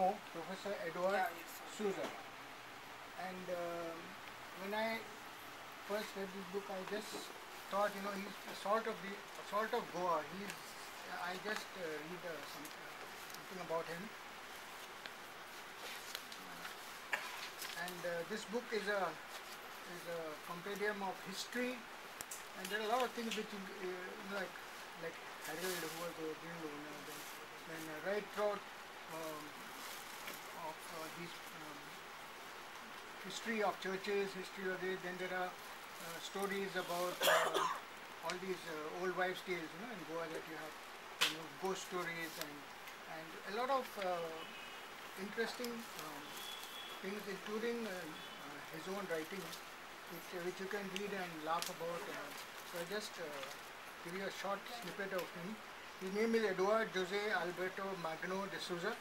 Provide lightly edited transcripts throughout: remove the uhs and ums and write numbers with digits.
know Professor Eduardo de Souza. And when I first read this book, I just thought, you know, he's the salt of Goa. I just read something about him. And this book is a compendium of history, and there are a lot of things which like Harold, who was the original owner, then right throughout of these history of churches, history of this. Then there are stories about all these old wives' tales, you know, in Goa, that you have, you know, ghost stories and a lot of interesting things, including his own writings, which you can read and laugh about. So I just give you a short snippet of him. His name is Eduardo Jose Alberto Magno de Souza.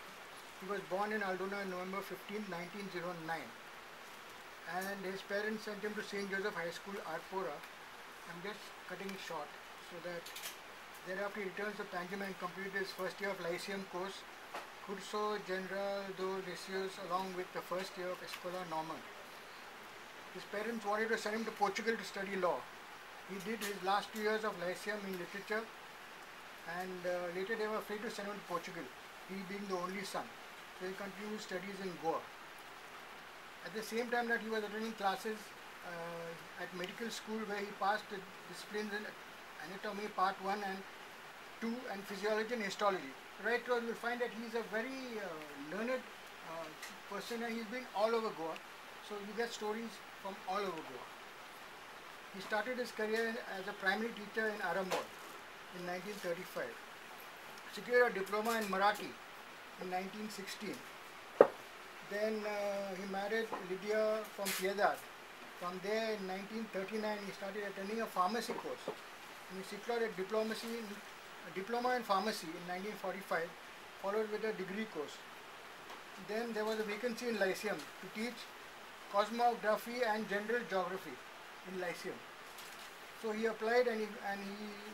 He was born in Aldona on November 15, 1909. And his parents sent him to St. Joseph High School, Arpora. I'm just cutting it short, so that thereafter he returns to Panjim and completed his first year of Lyceum course, Curso General do Liceios, along with the first year of Escola Normal. His parents wanted to send him to Portugal to study law. He did his last 2 years of Lyceum in literature, and later they were afraid to send him to Portugal, he being the only son. So he continued his studies in Goa. At the same time that he was attending classes at medical school, where he passed the disciplines in anatomy part 1 and 2 and physiology and histology. Right through, you will find that he is a very learned person, and he's been all over Goa. So you get stories from all over Goa. He started his career as a primary teacher in Arambol in 1935. Secured a diploma in Marathi in 1916. Then he married Lydia from Piedad. From there, in 1939, he started attending a pharmacy course. And he secured a diploma in pharmacy in 1945, followed with a degree course. Then there was a vacancy in Lyceum to teach cosmography and general geography in Lyceum. So he applied, and he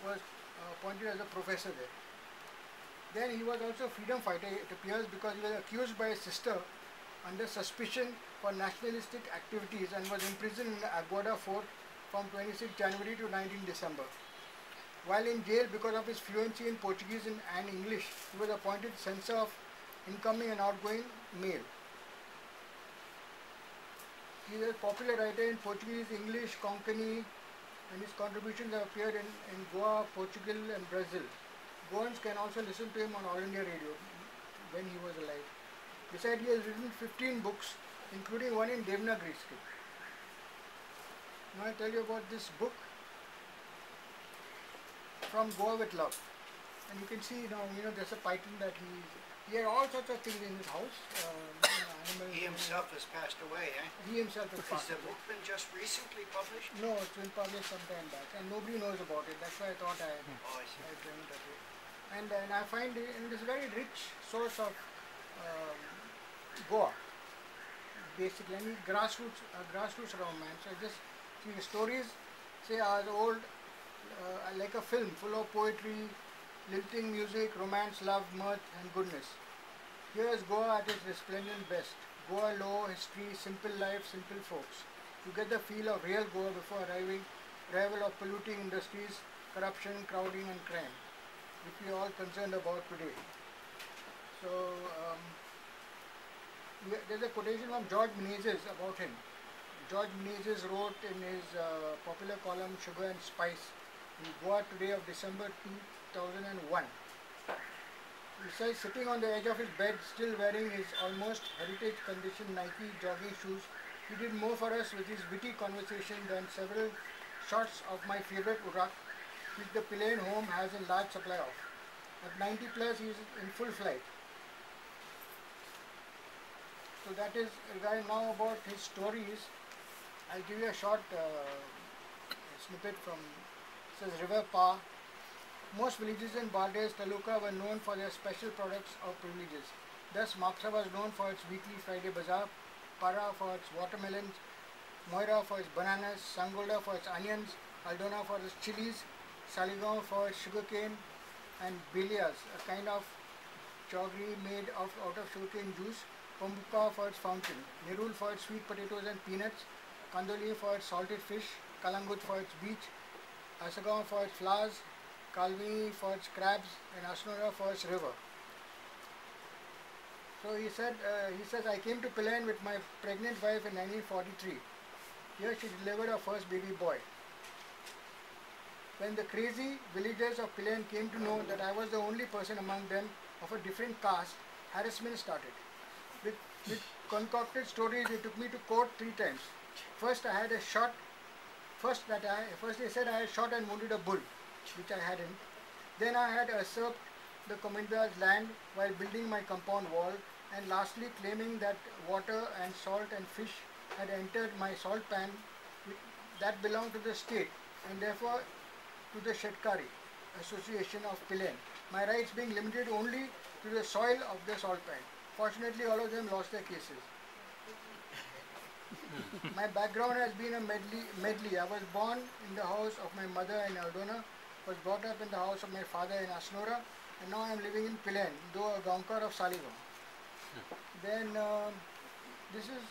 was appointed as a professor there. Then he was also a freedom fighter, it appears, because he was accused by his sister under suspicion for nationalistic activities, and was imprisoned in the Aguada fort from 26 January to 19 December. While in jail, because of his fluency in Portuguese and English, he was appointed censor of incoming and outgoing mail. He is a popular writer in Portuguese, English, Konkani, and his contributions have appeared in Goa, Portugal, and Brazil. Goans can also listen to him on All India Radio when he was alive. Besides, he has written 15 books, including one in Devanagari script. Now I tell you about this book, From Goa With Love. And you can see now, you know, there's a python that he had all sorts of things in his house. Animals. He himself has passed away, eh? He himself has passed Has the away. book been just recently published? No, it's been published some time back, and nobody knows about it. That's why I thought I'd bring it up here. And I find it is a very rich source of Goa, basically, any grassroots romance. So just see the stories, say, as old, like a film, full of poetry, lilting music, romance, love, mirth, and goodness. Here is Goa at its resplendent best. Goa law, history, simple life, simple folks. You get the feel of real Goa before arrival of polluting industries, corruption, crowding, and crime, which we are all concerned about today. So there's a quotation from George Menezes about him. George Menezes wrote in his popular column Sugar and Spice in Goa Today of December 2001. He says, sitting on the edge of his bed, still wearing his almost heritage condition Nike jogging shoes, he did more for us with his witty conversation than several shots of my favorite urak, which the Pilerne home has a large supply of. At 90 plus, he is in full flight. So that is regarding now about his stories. I'll give you a short snippet from, it says, River Pa. Most villages in Bardes Taluka were known for their special products or privileges. Thus, Maksa was known for its weekly Friday bazaar, Para for its watermelons, Moira for its bananas, Sangolda for its onions, Aldona for its chilies, Saligaon for its sugarcane, and Bilias, a kind of Chogri made out of sugarcane juice, Pambuka for its fountain, Nirul for its sweet potatoes and peanuts, Kandoli for its salted fish, Kalangut for its beach, Asagaon for its flowers, Kalvini for its crabs, and Asnora for its river. So he says, I came to Pilerne with my pregnant wife in 1943. Here she delivered her first baby boy. When the crazy villagers of Pilerne came to know that I was the only person among them of a different caste, harassment started. With concocted stories, they took me to court 3 times. First I had a shot. First they said I had shot and wounded a bull, which I hadn't. Then I had usurped the Cominda's land while building my compound wall, and lastly claiming that water and salt and fish had entered my salt pan that belonged to the state, and therefore to the Shetkari Association of Pilerne, my rights being limited only to the soil of the salt pan. Fortunately, all of them lost their cases. My background has been a medley. I was born in the house of my mother in Aldona, was brought up in the house of my father in Asnora, and now I am living in Pilerne, though a Gaunkar of Saligaon. Then this is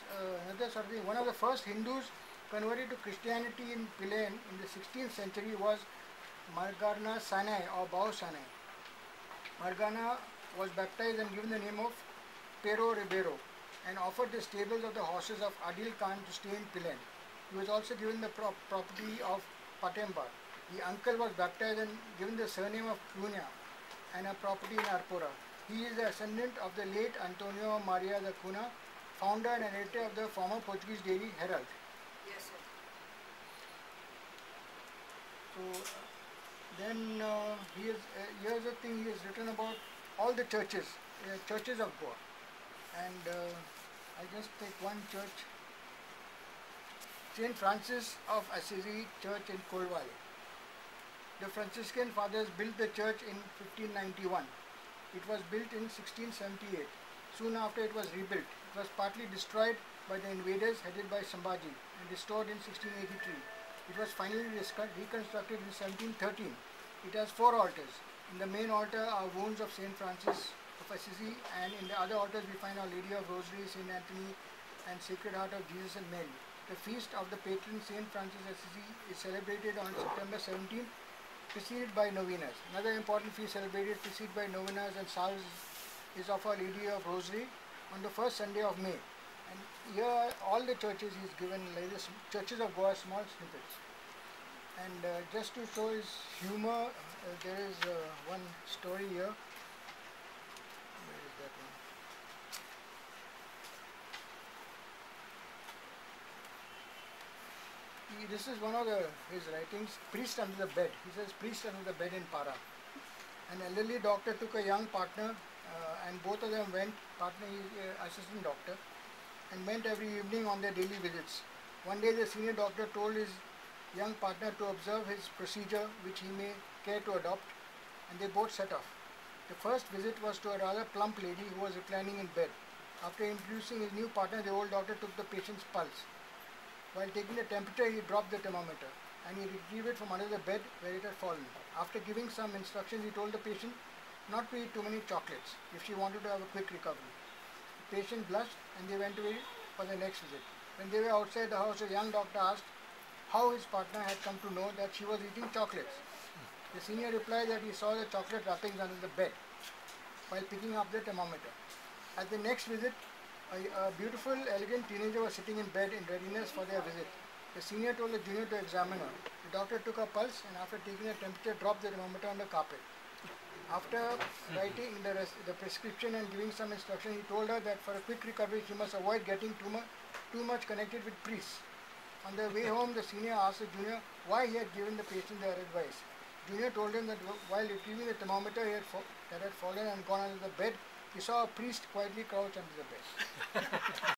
another sort of thing. One of the first Hindus converted to Christianity in Pilerne in the 16th century was Margana Sanai or Bao Sanai. Margana was baptized and given the name of Pero Ribeiro and offered the stables of the horses of Adil Khan to stay in Pilerne. He was also given the property of Patemba. The uncle was baptized and given the surname of Cunha and a property in Arpora. He is the ascendant of the late Antonio Maria da Cunha, founder and editor of the former Portuguese daily Herald. Yes, sir. So then here's the thing he has written about all the churches of Goa. And I just take one church, St. Francis of Assisi Church in Kolwale. The Franciscan fathers built the church in 1591. It was built in 1678. Soon after it was rebuilt. It was partly destroyed by the invaders headed by Sambhaji and restored in 1683. It was finally reconstructed in 1713. It has 4 altars. In the main altar are wounds of St. Francis of Assisi, and in the other altars we find Our Lady of Rosary, St. Anthony, and Sacred Heart of Jesus and Mary. The feast of the patron St. Francis Assisi is celebrated on September 17th, preceded by novenas. Another important feast celebrated preceded by novenas and salves is of Our Lady of Rosary on the first Sunday of May. And here all the churches is given like this, churches of Goa, small snippets. And just to show his humor, there is one story here. Where is that one? This is one of his writings, Priest Under the Bed. He says, Priest Under the Bed in Para. An elderly doctor took a young partner and both of them went, partner is assistant doctor, and went every evening on their daily visits. One day the senior doctor told his young partner to observe his procedure which he may care to adopt, and they both set off. The first visit was to a rather plump lady who was reclining in bed. After introducing his new partner, the old doctor took the patient's pulse. While taking the temperature, he dropped the thermometer and he retrieved it from under the bed where it had fallen. After giving some instructions, he told the patient not to eat too many chocolates if she wanted to have a quick recovery. The patient blushed and they went away for the next visit. When they were outside the house, the young doctor asked how his partner had come to know that she was eating chocolates. The senior replied that he saw the chocolate wrappings under the bed while picking up the thermometer. At the next visit, a beautiful, elegant teenager was sitting in bed in readiness for their visit. The senior told the junior to examine her. The doctor took her pulse and after taking the temperature, dropped the thermometer on the carpet. After writing the prescription and giving some instruction, he told her that for a quick recovery, she must avoid getting too much connected with priests. On their way home, the senior asked the junior why he had given the patient their advice. Junior told him that while retrieving the thermometer that had fallen and gone under the bed, he saw a priest quietly crouch under the bed.